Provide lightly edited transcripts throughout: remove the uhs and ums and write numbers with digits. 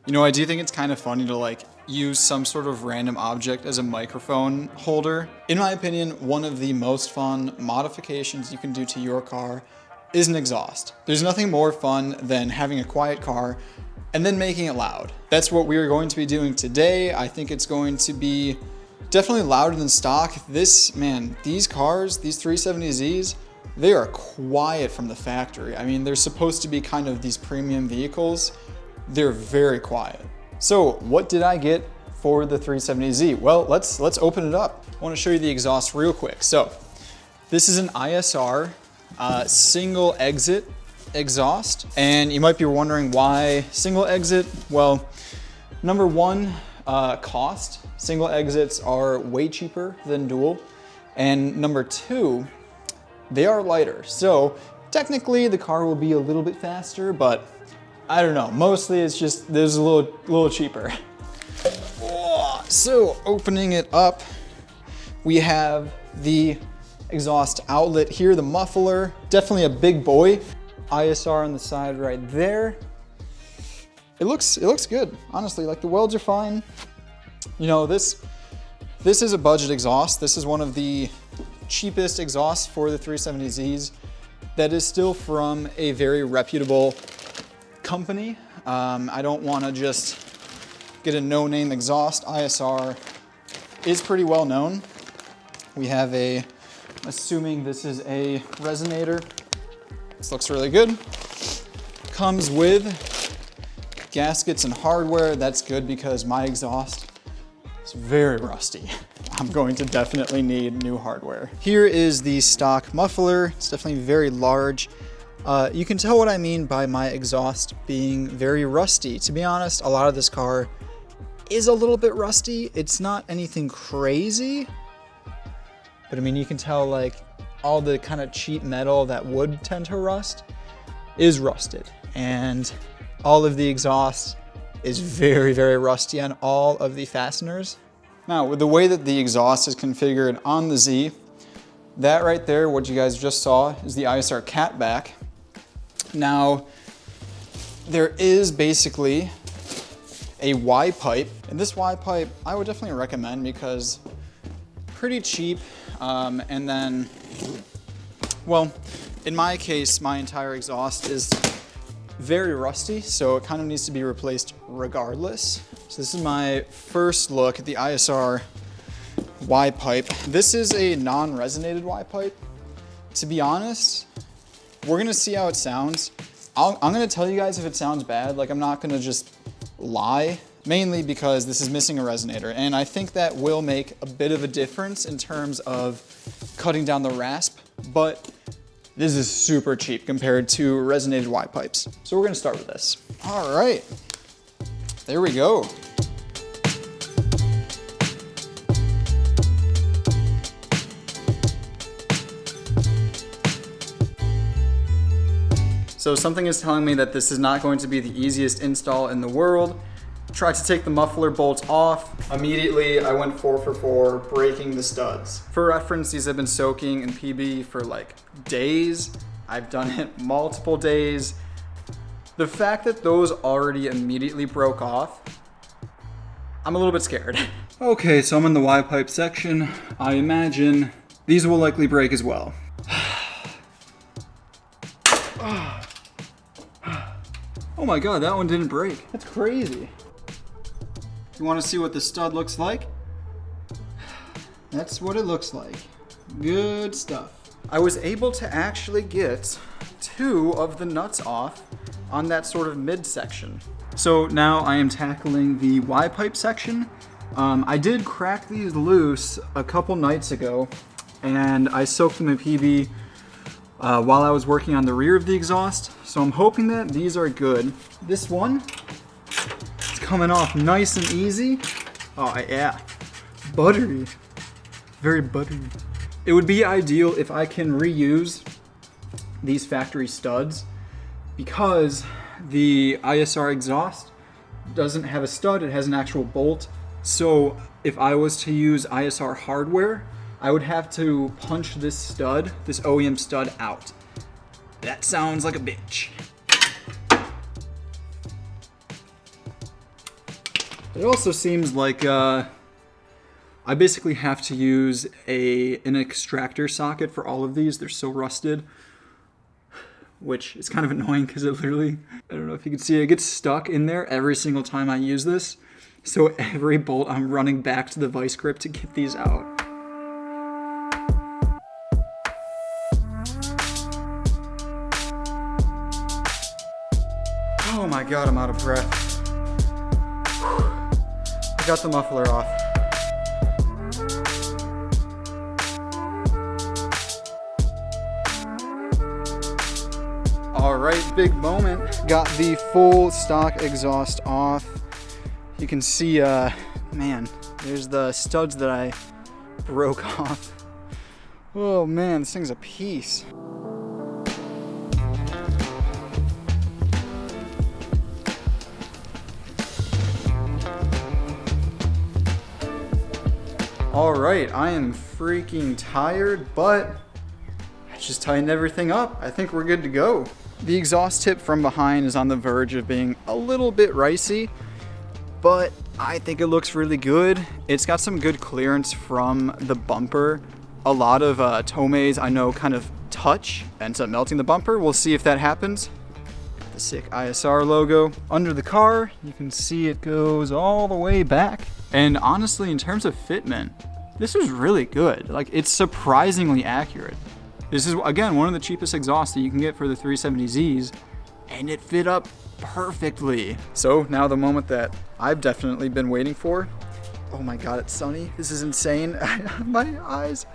You know, I do think it's kind of funny to like use some sort of random object as a microphone holder. In my opinion, one of the most fun modifications you can do to your car is an exhaust. There's nothing more fun than having a quiet car and then making it loud. That's what we are going to be doing today. I think it's going to be definitely louder than stock. These cars, these 370Zs, they are quiet from the factory. I mean, they're supposed to be kind of these premium vehicles. They're very quiet. So what did I get for the 370Z? Well, let's open it up. I want to show you the exhaust real quick. So this is an ISR single exit exhaust. And you might be wondering why single exit? Well, number one, cost. Single exits are way cheaper than dual. And number two, they are lighter. So technically the car will be a little bit faster, but I don't know. Mostly it's just, there's a little cheaper. So opening it up, we have the exhaust outlet here, the muffler, definitely a big boy. ISR on the side right there. It looks good, honestly. Like the welds are fine. You know, this is a budget exhaust. This is one of the cheapest exhausts for the 370Zs that is still from a very reputable company. I don't want to just get a no-name exhaust. ISR is pretty well known. We have assuming this is a resonator. This looks really good. Comes with gaskets and hardware. That's good because my exhaust is very rusty. I'm going to definitely need new hardware. Here is the stock muffler. It's definitely very large. You can tell what I mean by my exhaust being very rusty. To be honest, a lot of this car is a little bit rusty. It's not anything crazy, but I mean, you can tell like all the kind of cheap metal that would tend to rust is rusted. And all of the exhaust is very, very rusty on all of the fasteners. Now, with the way that the exhaust is configured on the Z, that right there, what you guys just saw, is the ISR catback. Now, there is basically a Y pipe, and this Y pipe I would definitely recommend because pretty cheap, and then, well, in my case, my entire exhaust is very rusty, so it kind of needs to be replaced regardless. So this is my first look at the ISR Y pipe. This is a non-resonated Y pipe. To be honest, we're gonna see how it sounds. I'm gonna tell you guys if it sounds bad. Like, I'm not gonna just lie, mainly because this is missing a resonator. And I think that will make a bit of a difference in terms of cutting down the rasp, but this is super cheap compared to resonated Y pipes. So we're gonna start with this. All right, there we go. So something is telling me that this is not going to be the easiest install in the world. Tried to take the muffler bolts off. Immediately, I went 4 for 4, breaking the studs. For reference, these have been soaking in PB for like days. I've done it multiple days. The fact that those already immediately broke off, I'm a little bit scared. Okay, so I'm in the Y pipe section. I imagine these will likely break as well. Oh my God, that one didn't break. That's crazy. You want to see what the stud looks like? That's what it looks like. Good stuff. I was able to actually get 2 of the nuts off on that sort of midsection. So now I am tackling the Y pipe section. I did crack these loose a couple nights ago, and I soaked them in PB while I was working on the rear of the exhaust. So I'm hoping that these are good. This one, it's coming off nice and easy. Oh yeah, buttery, very buttery. It would be ideal if I can reuse these factory studs because the ISR exhaust doesn't have a stud, it has an actual bolt. So if I was to use ISR hardware, I would have to punch this stud, this OEM stud out. That sounds like a bitch. It also seems like I basically have to use an extractor socket for all of these. They're so rusted, which is kind of annoying because it literally, I don't know if you can see it, gets stuck in there every single time I use this. So every bolt I'm running back to the vice grip to get these out. Oh my God, I'm out of breath. I got the muffler off. All right, big moment. Got the full stock exhaust off. You can see, man, there's the studs that I broke off. Oh man, this thing's a piece. All right, I am freaking tired, but I just tightened everything up. I think we're good to go. The exhaust tip from behind is on the verge of being a little bit ricey, but I think it looks really good. It's got some good clearance from the bumper. A lot of Tomeis I know kind of touch, ends up melting the bumper. We'll see if that happens. The sick ISR logo under the car. You can see it goes all the way back. And honestly, in terms of fitment, this was really good. Like, it's surprisingly accurate. This is, again, one of the cheapest exhausts that you can get for the 370Zs, and it fit up perfectly. So now the moment that I've definitely been waiting for. Oh my God, it's sunny. This is insane. My eyes.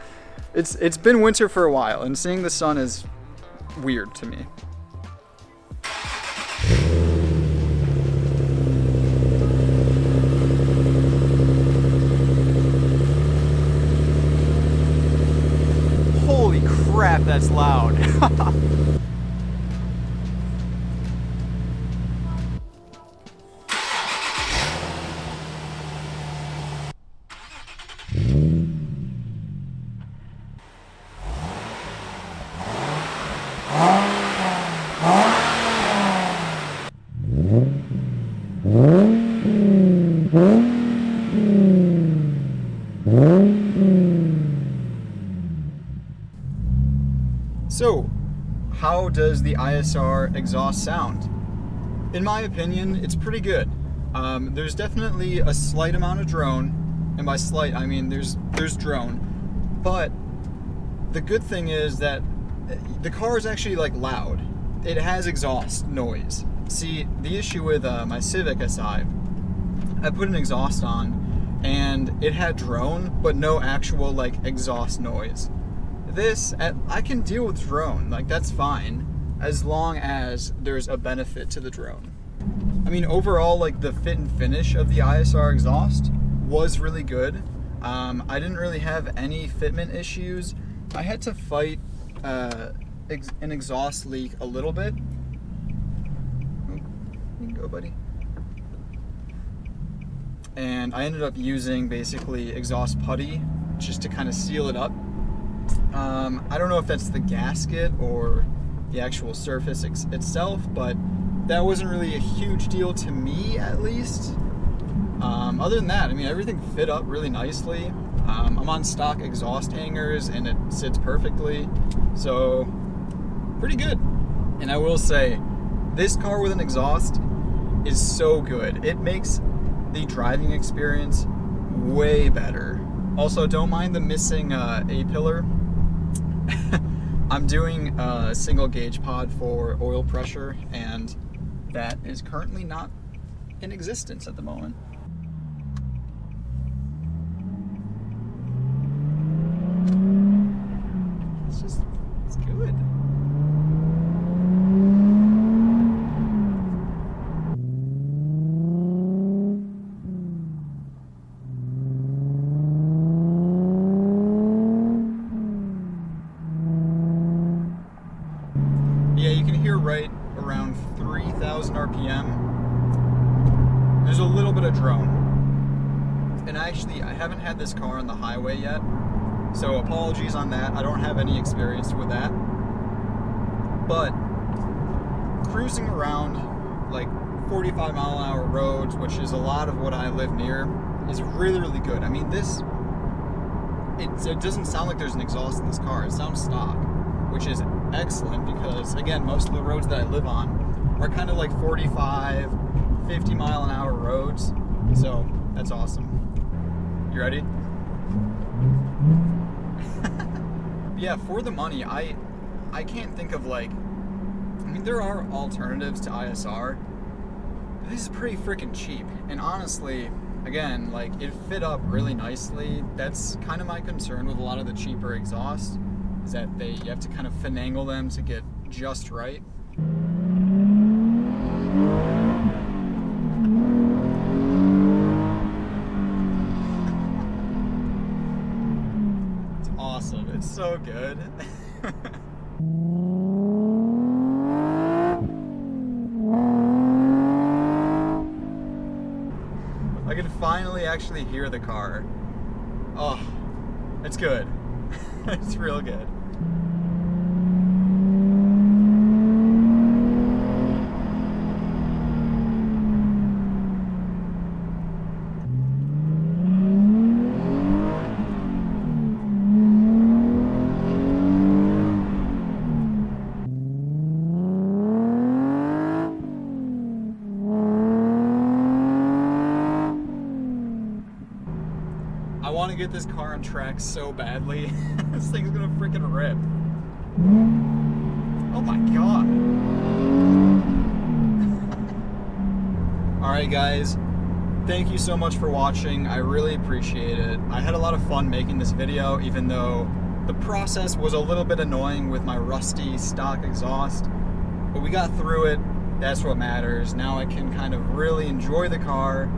It's been winter for a while, and seeing the sun is weird to me. Holy crap, that's loud. So, how does the ISR exhaust sound? In my opinion, it's pretty good. There's definitely a slight amount of drone, and by slight I mean there's drone. But the good thing is that the car is actually like loud. It has exhaust noise. See, the issue with my Civic Si, I put an exhaust on, and it had drone, but no actual like exhaust noise. This, I can deal with drone, like that's fine, as long as there's a benefit to the drone. I mean, overall, like the fit and finish of the ISR exhaust was really good. I didn't really have any fitment issues. I had to fight an exhaust leak a little bit. Oh, you can go, buddy. And I ended up using basically exhaust putty just to kind of seal it up. I don't know if that's the gasket or the actual surface itself, but that wasn't really a huge deal to me, at least. Other than that, I mean, everything fit up really nicely. I'm on stock exhaust hangers and it sits perfectly, so pretty good. And I will say, this car with an exhaust is so good. It makes the driving experience way better. Also, don't mind the missing A-pillar. I'm doing a single gauge pod for oil pressure, and that is currently not in existence at the moment. It's good. Yeah, you can hear right around 3,000 RPM. There's a little bit of drone. And I haven't had this car on the highway yet, so apologies on that. I don't have any experience with that. But cruising around like 45-mile-an-hour roads, which is a lot of what I live near, is really, really good. I mean, this, it doesn't sound like there's an exhaust in this car. It sounds stock, which is excellent because, again, most of the roads that I live on are kind of like 45, 50-mile-an-hour roads. So that's awesome. You ready? Yeah, for the money, I can't think of like, I mean, there are alternatives to ISR, but this is pretty freaking cheap. And honestly, again, like, it fit up really nicely. That's kind of my concern with a lot of the cheaper exhausts, is that you have to kind of finagle them to get just right. It's awesome. It's so good. I can finally actually hear the car. Oh, it's good. It's real good. I want to get this car on track so badly. This thing's gonna freaking rip. Oh my god. Alright guys, thank you so much for watching. I really appreciate it. I had a lot of fun making this video, even though the process was a little bit annoying with my rusty stock exhaust. But we got through it. That's what matters. Now I can kind of really enjoy the car.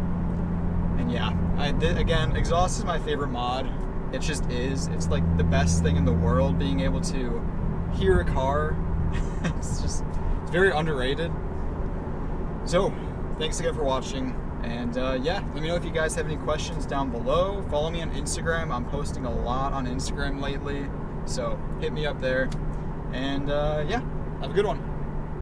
And yeah, again, exhaust is my favorite mod. It just is. It's like the best thing in the world, being able to hear a car. It's very underrated. So, thanks again for watching. And yeah, let me know if you guys have any questions down below. Follow me on Instagram. I'm posting a lot on Instagram lately. So, hit me up there. And yeah, have a good one.